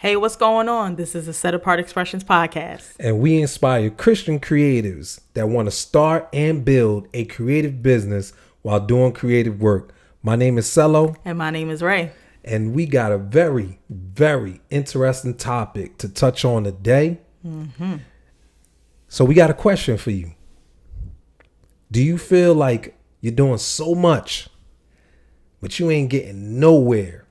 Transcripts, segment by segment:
Hey, what's going on? This is a Set Apart Expressions podcast. And we inspire Christian creatives that want to start and build a creative business while doing creative work. My name is Cello. And my name is Ray. And we got a very, very interesting topic to touch on today. So we got a question for you. Do you feel like you're doing so much, but you ain't getting nowhere?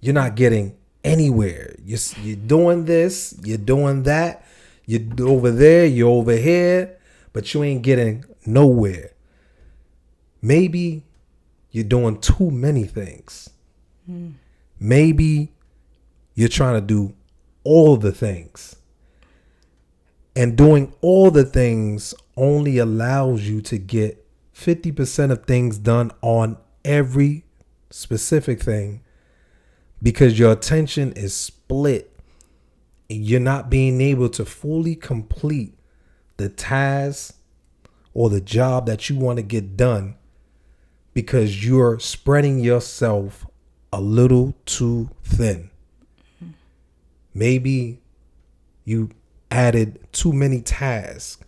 You're not getting anywhere. You're doing this, you're doing that, you're over there, you're over here, but you ain't getting nowhere. Maybe you're doing too many things. Maybe you're trying to do all the things. And doing all the things only allows you to get 50% of things done on every specific thing, because your attention is split. You're not being able to fully complete the task or the job that you want to get done because you're spreading yourself a little too thin. Maybe you added too many tasks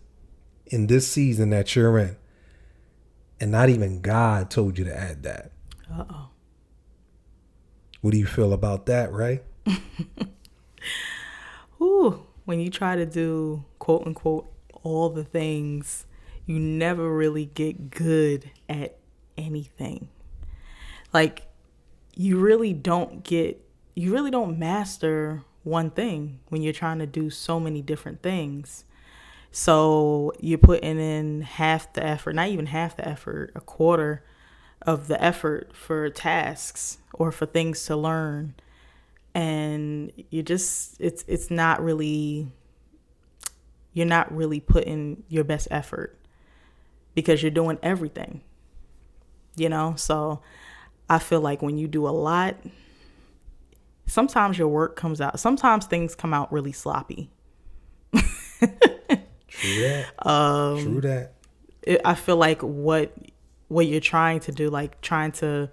in this season that you're in, and not even God told you to add that. Uh-oh. What do you feel about that, Ray? Ooh, when you try to do quote unquote all the things, you never really get good at anything. Like you really don't master one thing when you're trying to do so many different things. So you're putting in half the effort, not even half the effort, a quarter of the effort for tasks or for things to learn. And you're not really putting your best effort because you're doing everything, So I feel like when you do a lot, sometimes your work comes out. Sometimes things come out really sloppy. True that. I feel like what you're trying to do, like trying to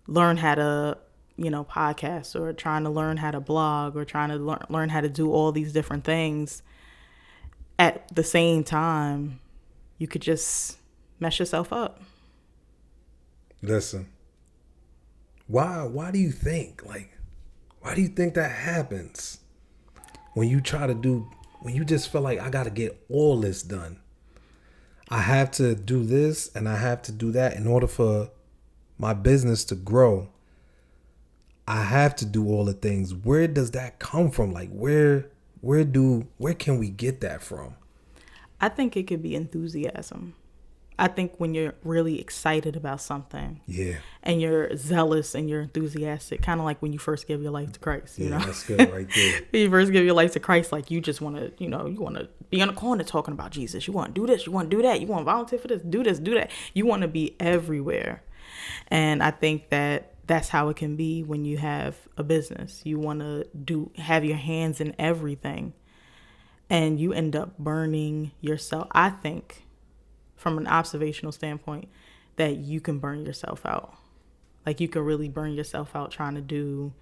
learn how to, podcast, or trying to learn how to blog, or trying to learn how to do all these different things at the same time, you could just mess yourself up. Listen, why do you think that happens when you just feel like I got to get all this done? I have to do this and I have to do that in order for my business to grow. I have to do all the things. Where does that come from? Like where can we get that from? I think it could be enthusiasm. I think when you're really excited about something, and you're zealous and you're enthusiastic, kind of like when you first give your life to Christ, that's good right there. When you first give your life to Christ, like you just want to, you want to be on the corner talking about Jesus. You want to do this, you want to do that, you want to volunteer for this, do that. You want to be everywhere. And I think that's how it can be when you have a business. You want to have your hands in everything, and you end up burning yourself. I think, from an observational standpoint, that you can burn yourself out. Like you can really burn yourself out trying to do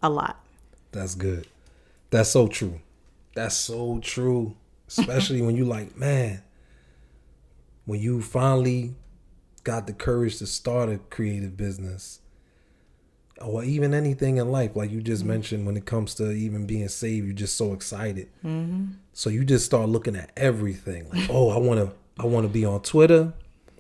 a lot. That's good. That's so true. Especially when you like, man, when you finally got the courage to start a creative business, or even anything in life, like you just mentioned, when it comes to even being saved, you're just so excited. So you just start looking at everything. Like, oh, I want to be on Twitter.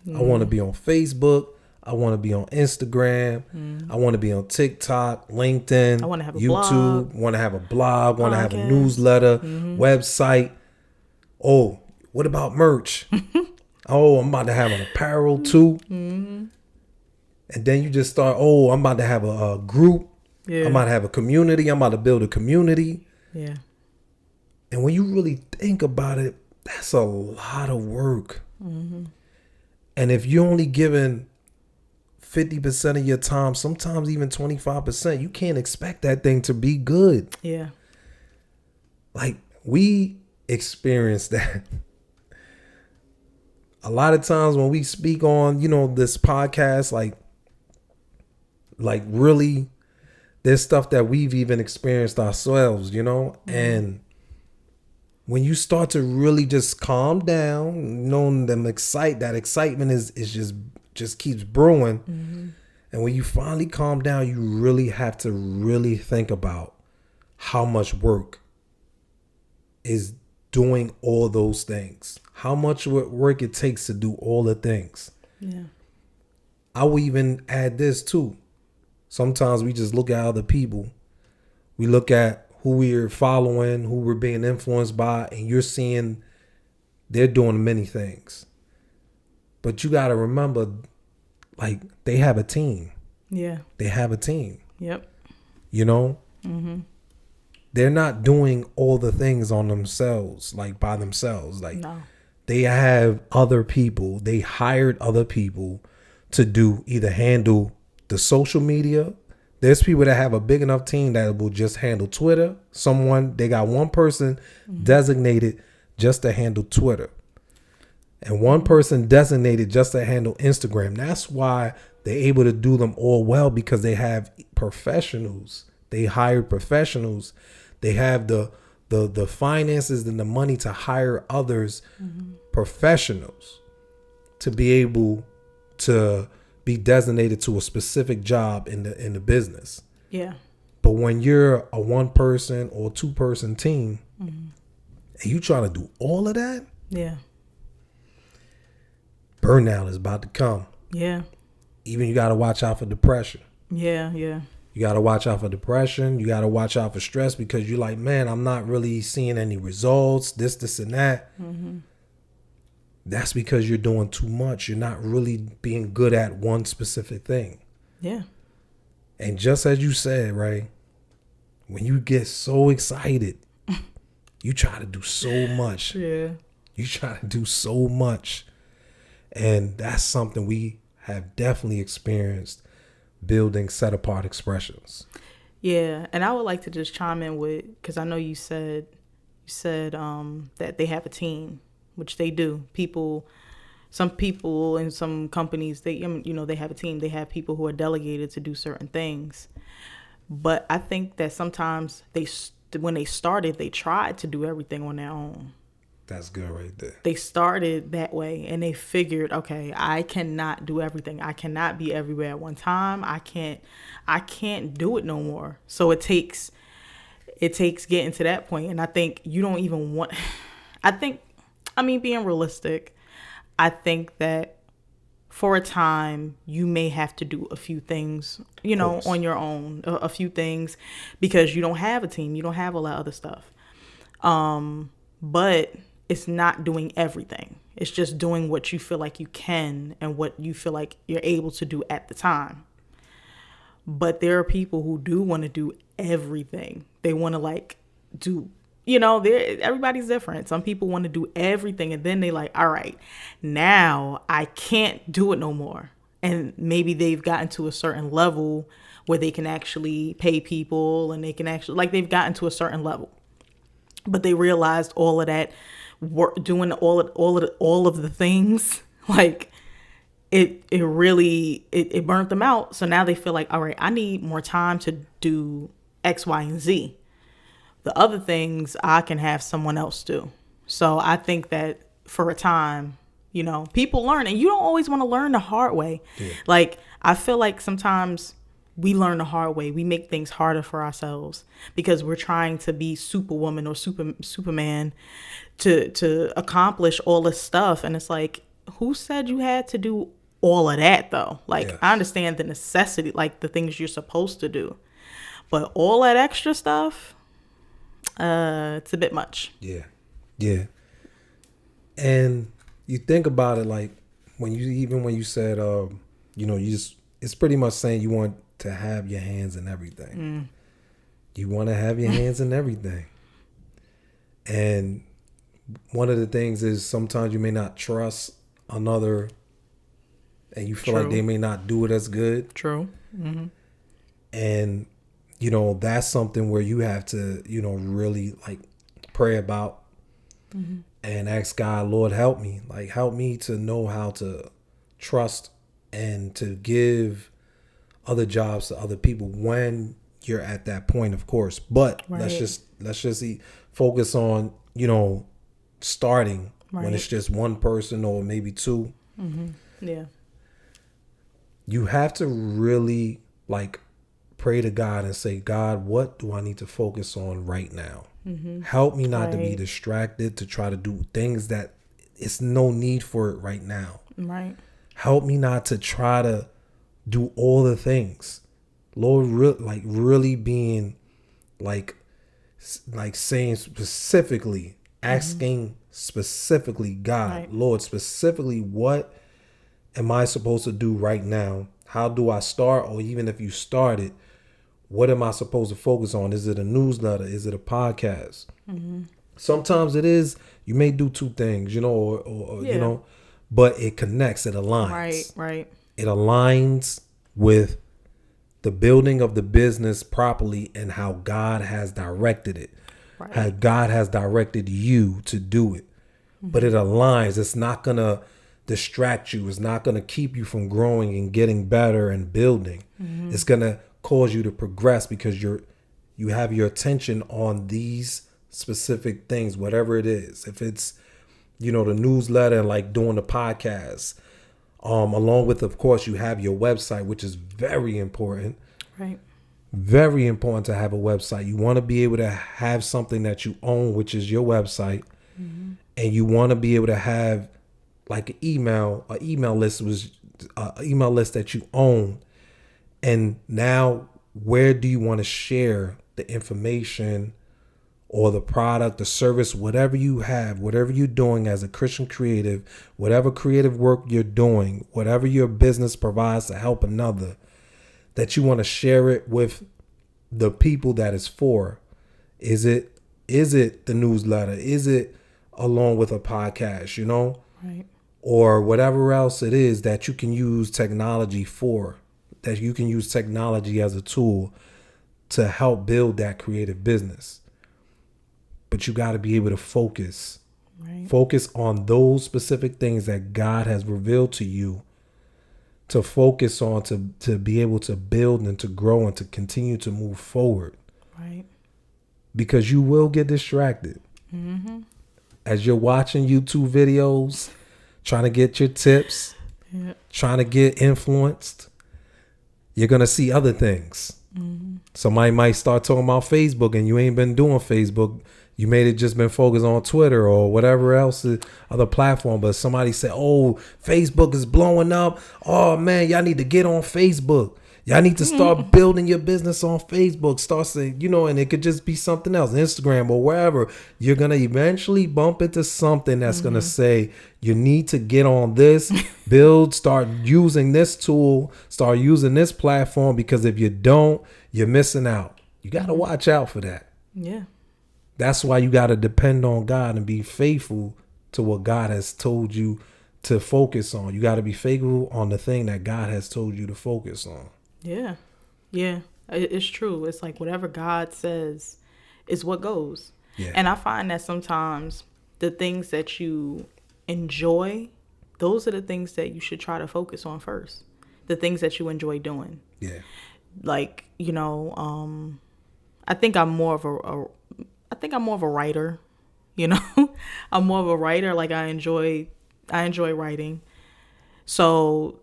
I want to be on Facebook. I want to be on Instagram. I want to be on TikTok, LinkedIn, I want to have a YouTube. Want to have a blog. Want to have a newsletter, website. Oh, what about merch? Oh, I'm about to have an apparel too. And then you just start, I'm about to have a group. Yeah. I'm about to have a community. I'm about to build a community. Yeah. And when you really think about it, that's a lot of work. And if you're only given 50% of your time, sometimes even 25%, you can't expect that thing to be good. Yeah. Like we experience that. A lot of times when we speak on, this podcast, like really there's stuff that we've even experienced ourselves, you know? And when you start to really just calm down, knowing that excitement is just keeps brewing. And when you finally calm down, you really have to really think about how much work is doing all those things. How much work it takes to do all the things. Yeah. I will even add this too. Sometimes we just look at other people. We look at who we're following, who we're being influenced by, and you're seeing they're doing many things. But you got to remember, like, they have a team. Yeah. They have a team. Yep. You know? They're not doing all the things on themselves, like by themselves. Like, No. they have other people. They hired other people to do either handle the social media. There's people that have a big enough team that will just handle Twitter. They got one person designated just to handle Twitter. And one person designated just to handle Instagram. That's why they're able to do them all well, because they have professionals. They hired professionals. They have the finances and the money to hire others, professionals, to be able to be designated to a specific job in the business. Yeah. But when you're a one person or two person team, and you trying to do all of that, Yeah. burnout is about to come. Yeah. Even you got to watch out for depression. Yeah. Yeah. You got to watch out for depression. You got to watch out for stress, because you're like, man, I'm not really seeing any results, this, and that. That's because you're doing too much. You're not really being good at one specific thing. Yeah. And just as you said, right, when you get so excited, you try to do so much. Yeah. You try to do so much. And that's something we have definitely experienced, building set apart expressions. Yeah. And I would like to just chime in with, because I know you said that they have a team, which they do. Some people in some companies, they have a team. They have people who are delegated to do certain things. But I think that sometimes when they started, they tried to do everything on their own. That's good right there. They started that way, and they figured, okay, I cannot do everything. I cannot be everywhere at one time. I can't do it no more. So it takes getting to that point. And I think you don't even want, being realistic, I think that for a time you may have to do a few things, on your own, a few things, because you don't have a team. You don't have all that other stuff. But it's not doing everything. It's just doing what you feel like you can and what you feel like you're able to do at the time. But there are people who do want to do everything. They want to do, everybody's different. Some people want to do everything, and then they all right, now I can't do it no more. And maybe they've gotten to a certain level where they can actually pay people, and they can actually, they've gotten to a certain level. But they realized all of that work, doing all of the things, it really burnt them out. So now they feel like, all right, I need more time to do X, Y, and Z. The other things I can have someone else do. So I think that for a time, people learn, and you don't always want to learn the hard way. Yeah. I feel like sometimes we learn the hard way. We make things harder for ourselves because we're trying to be Superwoman or Superman to accomplish all this stuff. And it's like, who said you had to do all of that though? Yes. I understand the necessity, the things you're supposed to do, but all that extra stuff, it's a bit much. Yeah. Yeah. And you think about it, when you said, it's pretty much saying you want to have your hands in everything. You want to have your hands in everything. And one of the things is sometimes you may not trust another, and you feel like they may not do it as good. True. Mm-hmm. And, that's something where you have to, really pray about and ask God, Lord, help me. Help me to know how to trust and to give other jobs to other people when you're at that point, of course. But Right. let's just focus on, starting when Right. it's just one person or maybe two. Yeah. You have to really like pray to God and say, God, what do I need to focus on right now? Help me not to be Right. distracted to try to do things that it's no need for it right now. Right. Help me not to try to do all the things. Lord, really being like saying specifically, asking specifically, God, Right. Lord, specifically, what am I supposed to do right now? How do I start? Or even if you started, what am I supposed to focus on? Is it a newsletter? Is it a podcast? Sometimes it is. You may do two things, or Yeah. but it connects. It aligns. Right. Right. It aligns with the building of the business properly and how God has directed it. Right. How God has directed you to do it. But it aligns. It's not going to distract you. It's not going to keep you from growing and getting better and building. It's going to cause you to progress because you have your attention on these specific things, whatever it is. If it's, the newsletter and like doing the podcast, along with, of course, you have your website, which is very important. Right. Very important to have a website. You want to be able to have something that you own, which is your website. And you want to be able to have like an email list that you own. And now, where do you want to share the information or the product, the service, whatever you have, whatever you're doing as a Christian creative, whatever creative work you're doing, whatever your business provides to help another, that you want to share it with the people that it's for? Is it the newsletter? Is it along with a podcast, Right. or whatever else it is that you can use technology for, that you can use technology as a tool to help build that creative business? But you got to be able to focus. Right. Focus on those specific things that God has revealed to you to focus on, to be able to build and to grow and to continue to move forward. Right. Because you will get distracted. As you're watching YouTube videos, trying to get your tips, Yeah. trying to get influenced, you're going to see other things. Somebody might start talking about Facebook and you ain't been doing Facebook. You may have just been focused on Twitter or whatever else, other platform. But somebody said, oh, Facebook is blowing up. Oh, man, y'all need to get on Facebook. Y'all need to start building your business on Facebook. Start saying, and it could just be something else, Instagram or wherever. You're going to eventually bump into something that's going to say, you need to get on this, start using this tool, start using this platform, because if you don't, you're missing out. You got to watch out for that. Yeah. That's why you got to depend on God and be faithful to what God has told you to focus on. You got to be faithful on the thing that God has told you to focus on. Yeah. Yeah. It's true. It's like whatever God says is what goes. Yeah. And I find that sometimes the things that you enjoy, those are the things that you should try to focus on first. The things that you enjoy doing. Yeah. Like, I think I'm more of a writer, I'm more of a writer. Like I enjoy writing. So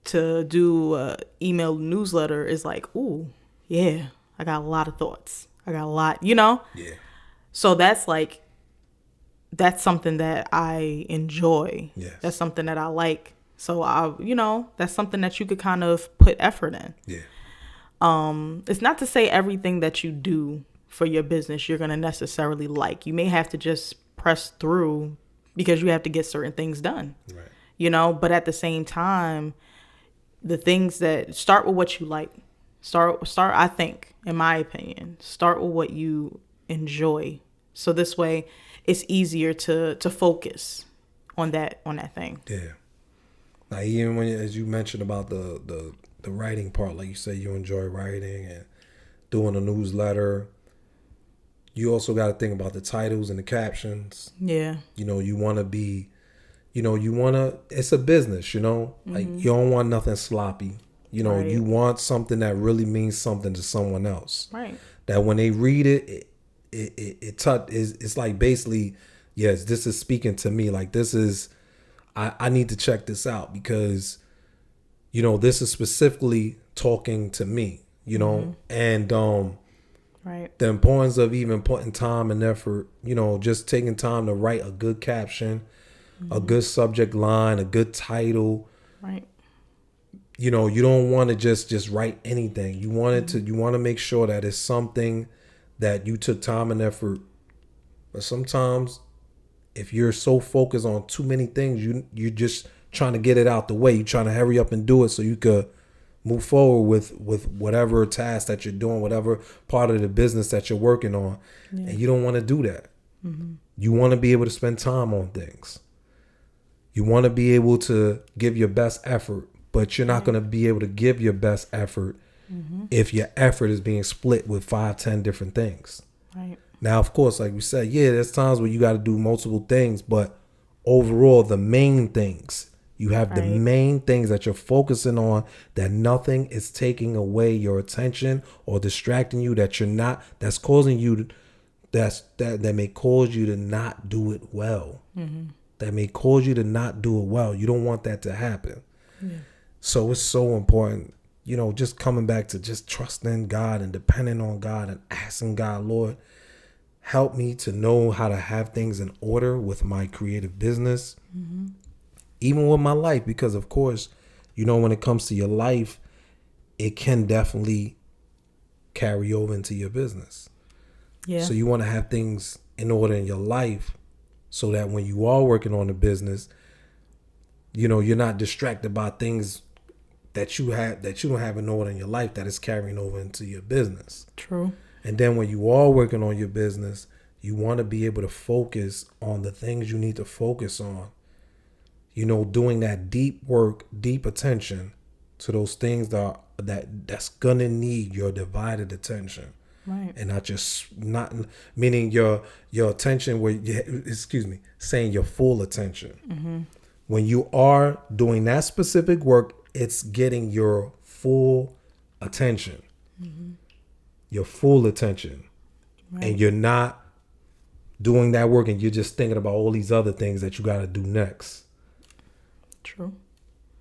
to do a email newsletter is like, ooh, yeah, I got a lot of thoughts. I got a lot, Yeah. So that's something that I enjoy. Yes. That's something that I like. So that's something that you could kind of put effort in. Yeah. It's not to say everything that you do for your business you're going to necessarily like. You may have to just press through because you have to get certain things done. Right. But at the same time, the things that start with what you like. Start, I think, in my opinion, start with what you enjoy. So this way it's easier to focus on that thing. Yeah. Now, even as you mentioned about the writing part, like you say, you enjoy writing and doing a newsletter. You also got to think about the titles and the captions. Yeah. You want to be, it's a business, like you don't want nothing sloppy. You know, Right. you want something that really means something to someone else. Right. That when they read it, it's like basically, yes, this is speaking to me. Like this is, I need to check this out because, you know, this is specifically talking to me, you know, and Right. the importance of even putting time and effort, you know, just taking time to write a good caption, a good subject line, a good title. Right. You know, you don't want to just write anything. You want it to, you want to make sure that it's something that you took time and effort. But sometimes if you're so focused on too many things, you're just trying to get it out the way. You're trying to hurry up and do it so you could move forward with whatever task that you're doing, whatever part of the business that you're working on. Yeah. And you don't want to do that. You want to be able to spend time on things. You want to be able to give your best effort, but you're not going to be able to give your best effort if your effort is being split with 5-10 different things. Right. Now, of course, like we said, yeah, there's times where you got to do multiple things, but overall, the main things, you have the Right. main things that you're focusing on, that nothing is taking away your attention or distracting you, that you're not, that's causing you, that may cause you to not do it well. That may cause you to not do it well. You don't want that to happen. Yeah. So it's so important, you know, just coming back to just trusting God and depending on God and asking God, Lord, help me to know how to have things in order with my creative business, even with my life, because of course, you know, when it comes to your life, it can definitely carry over into your business. Yeah. So you want to have things in order in your life so that when you are working on the business, you know, you're not distracted by things that you don't have in order in your life that is carrying over into your business. True. And then when you are working on your business, you want to be able to focus on the things you need to focus on. You know, doing that deep work, deep attention to those things that's gonna need your divided attention. Right. And not meaning your attention saying your full attention. When you are doing that specific work, it's getting your full attention. Your full attention. Right. And you're not doing that work and you're just thinking about all these other things that you got to do next. True.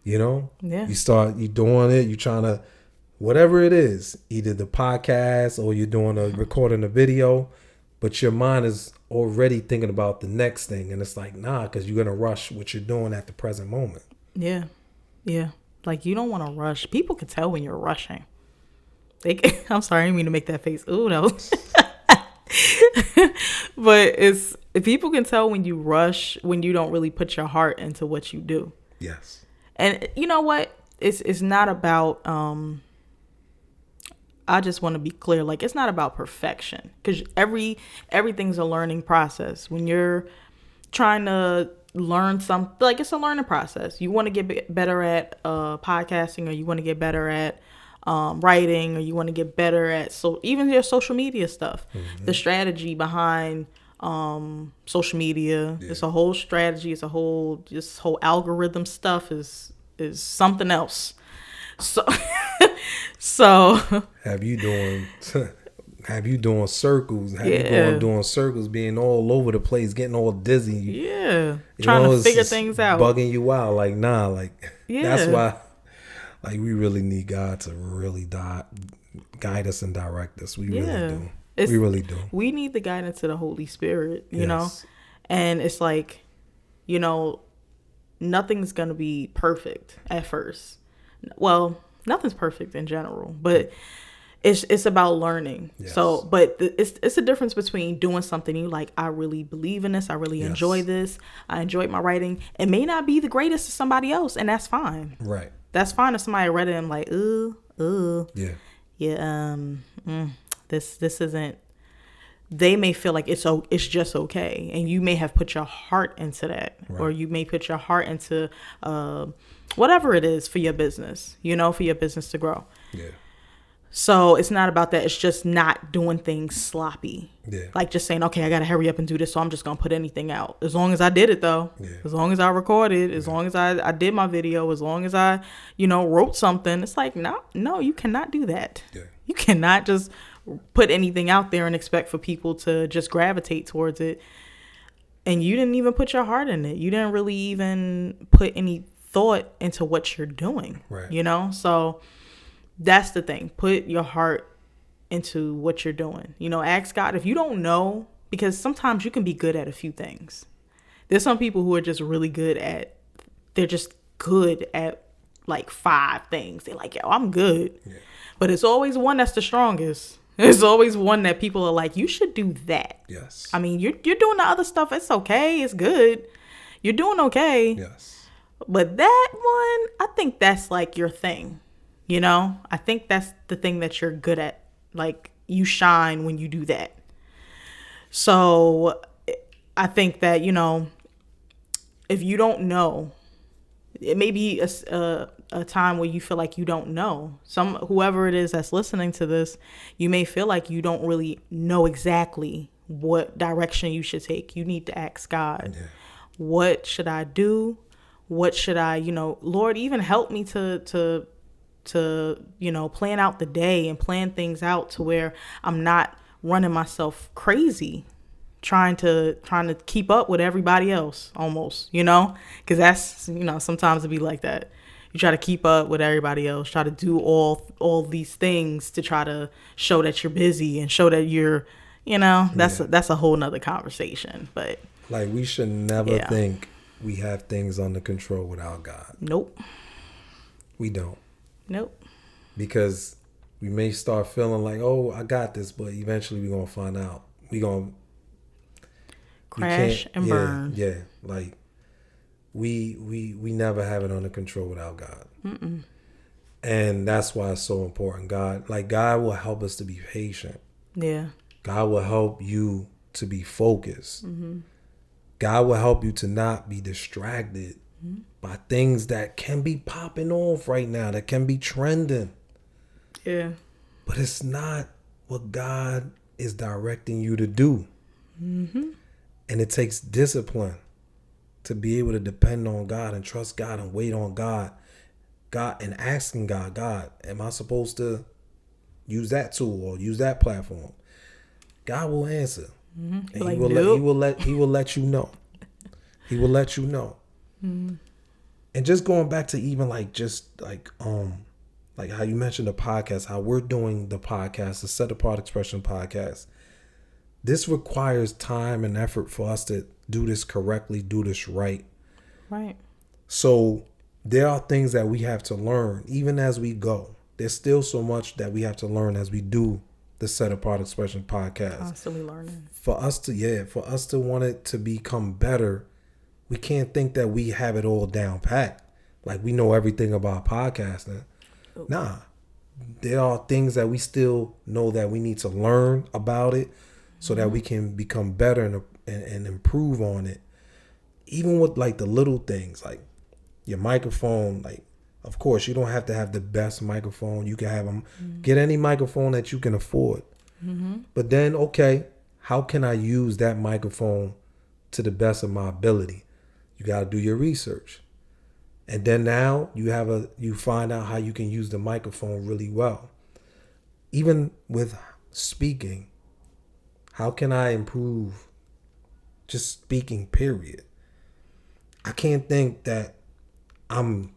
You know? Yeah. You doing it, you trying to, whatever it is, either the podcast or you're doing recording a video, but your mind is already thinking about the next thing. And it's like, nah, because you're going to rush what you're doing at the present moment. Yeah. Yeah. Like you don't want to rush. People can tell when you're rushing. I'm sorry, I didn't mean to make that face. Ooh, no. But people can tell when you rush, when you don't really put your heart into what you do. Yes. And you know what? It's not about I just want to be clear, like it's not about perfection, because everything's a learning process. When you're trying to learn something, like it's a learning process. You want to get better at podcasting, or you want to get better at writing, or you want to get better at even your social media stuff. The strategy behind social media, it's a whole strategy. It's a whole algorithm stuff is something else. So have you doing circles? Have you doing circles, being all over the place, getting all dizzy? Yeah, trying to figure things out, bugging you out. Like nah, like that's why. Like we really need God to really guide us and direct us. We really do. We really do. We need the guidance of the Holy Spirit, you know? And it's like, you know, nothing's going to be perfect at first. Well, nothing's perfect in general, but it's about learning. Yes. So, but it's a difference between doing something you like, I really believe in this. I really enjoy this. I enjoyed my writing. It may not be the greatest to somebody else, and that's fine. Right. That's fine if somebody read it and like, this isn't. They may feel like it's just okay, and you may have put your heart into that, or you may put your heart into whatever it is for your business, you know, for your business to grow. Yeah. So it's not about that. It's just not doing things sloppy. Yeah. Like just saying, okay, I got to hurry up and do this. So I'm just going to put anything out. As long as I did it though, Yeah. as long as I recorded, as long as I did my video, as long as I, wrote something, it's like, no, you cannot do that. Yeah. You cannot just put anything out there and expect for people to just gravitate towards it. And you didn't even put your heart in it. You didn't really even put any thought into what you're doing, right. So that's the thing. Put your heart into what you're doing. Ask God if you don't know, because sometimes you can be good at a few things. There's some people who are just really they're just good at like 5 things. They're like, yo, I'm good. Yeah. But it's always one that's the strongest. There's always one that people are like, you should do that. Yes. I mean, you're doing the other stuff. It's okay. It's good. You're doing okay. Yes. But that one, I think that's like your thing. I think that's the thing that you're good at. Like, you shine when you do that. So I think that, if you don't know, it may be a time where you feel like you don't know. Whoever it is that's listening to this, you may feel like you don't really know exactly what direction you should take. You need to ask God, what should I do? What should I, Lord, even help me to plan out the day and plan things out to where I'm not running myself crazy, trying to keep up with everybody else almost, because that's, sometimes it be like that. You try to keep up with everybody else, try to do all these things to try to show that you're busy and show that you're, that's a whole nother conversation. But like, we should never think we have things under control without God. Nope. We don't. Nope. Because we may start feeling like, oh, I got this, but eventually we're going to find out. We're going to crash and burn. Yeah. Like, we never have it under control without God. Mm-mm. And that's why it's so important. God will help us to be patient. Yeah. God will help you to be focused. Mm-hmm. God will help you to not be distracted by things that can be popping off right now, that can be trending. Yeah. But it's not what God is directing you to do. Mm-hmm. And it takes discipline to be able to depend on God and trust God and wait on God. God, and asking God, am I supposed to use that tool or use that platform? God will answer. Mm-hmm. And like, he will let you know. He will let you know. Mm-hmm. And just going back to even like how you mentioned the podcast, how we're doing the podcast, the Set Apart Expression podcast. This requires time and effort for us to do this correctly, do this right. Right. So there are things that we have to learn even as we go. There's still so much that we have to learn as we do the Set Apart Expression podcast. Constantly learning. For us to want it to become better, we can't think that we have it all down pat. Like, we know everything about podcasting. Ooh. Nah. There are things that we still know that we need to learn about it so that we can become better and improve on it. Even with like the little things, like your microphone, like, of course, you don't have to have the best microphone. You can have them, get any microphone that you can afford. Mm-hmm. But then, okay, how can I use that microphone to the best of my ability? You got to do your research. And then now you find out how you can use the microphone really well. Even with speaking, how can I improve just speaking, period? I can't think that I'm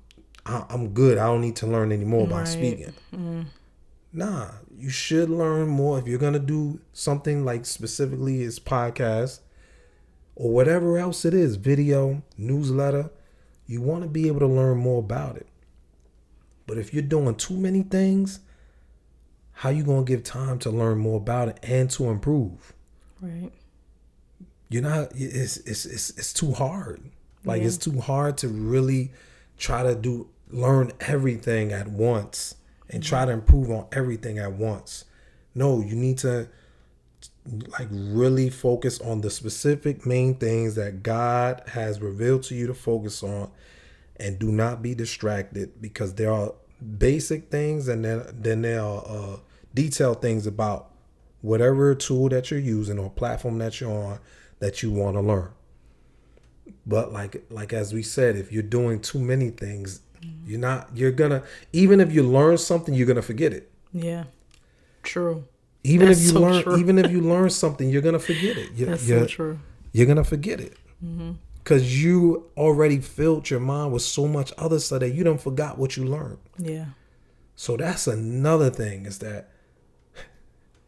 good. I don't need to learn any more about speaking. Mm. Nah, you should learn more. If you're going to do something like specifically as podcast or whatever else it is, video, newsletter, you want to be able to learn more about it. But if you're doing too many things, how you going to give time to learn more about it and to improve? Right. You're not, it's too hard. Like, it's too hard to really try to learn everything at once and try to improve on everything at once. No, you need to like really focus on the specific main things that God has revealed to you to focus on, and do not be distracted, because there are basic things, and then there are detailed things about whatever tool that you're using or platform that you're on that you want to learn. But like as we said, if you're doing too many things, you're gonna, even if you learn something, you're gonna forget it. Yeah. True. Even That's if you so learn, true. even if you learn something, you're gonna forget it. That's so true. You're gonna forget it because you already filled your mind with so much other stuff that you done forgot what you learned. Yeah. So that's another thing, is that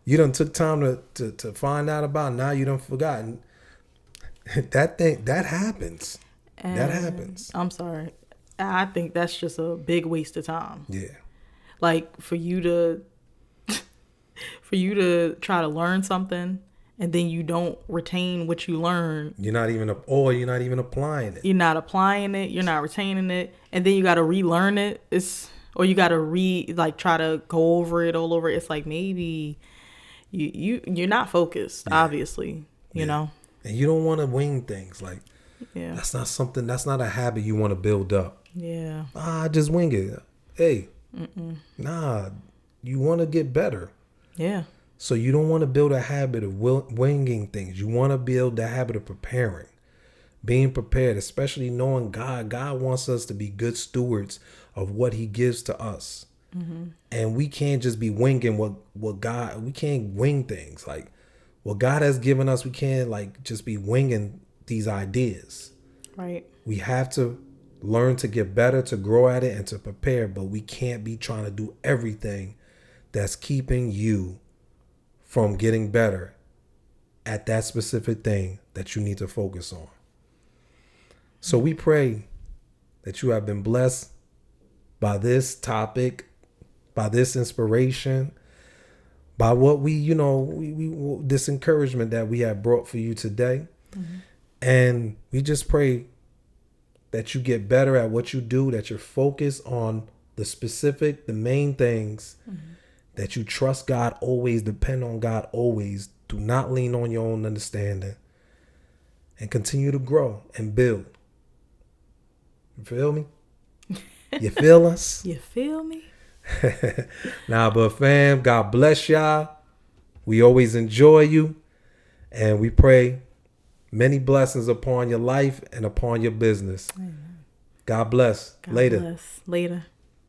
you done took time to find out about. Now you done forgotten. That happens. That happens. I'm sorry. I think that's just a big waste of time. Yeah. Like for you to try to learn something and then you don't retain what you learn. You're not even applying it. You're not applying it. You're not retaining it, and then you got to relearn it. Or you got to try to go over it all over. It's like maybe you're not focused. Yeah. Obviously, you know. And you don't want to wing things. Like, yeah, that's not a habit you want to build up. Yeah. Just wing it. Hey, nah, you want to get better. Yeah. So you don't want to build a habit of winging things. You want to build the habit of preparing, being prepared, especially knowing God. God wants us to be good stewards of what he gives to us. Mm-hmm. And we can't just be winging what God, we can't wing things. Like what God has given us, we can't just be winging these ideas. Right. We have to learn to get better, to grow at it, and to prepare. But we can't be trying to do everything that's keeping you from getting better at that specific thing that you need to focus on. So we pray that you have been blessed by this topic, by this inspiration, by what we this encouragement that we have brought for you today. Mm-hmm. And we just pray that you get better at what you do, that you're focused on the main things, that you trust God always, depend on God always, do not lean on your own understanding, and continue to grow and build. You feel me? You feel us? You feel me? But fam, God bless y'all. We always enjoy you, and we pray many blessings upon your life and upon your business. Amen. God bless. God bless. Later.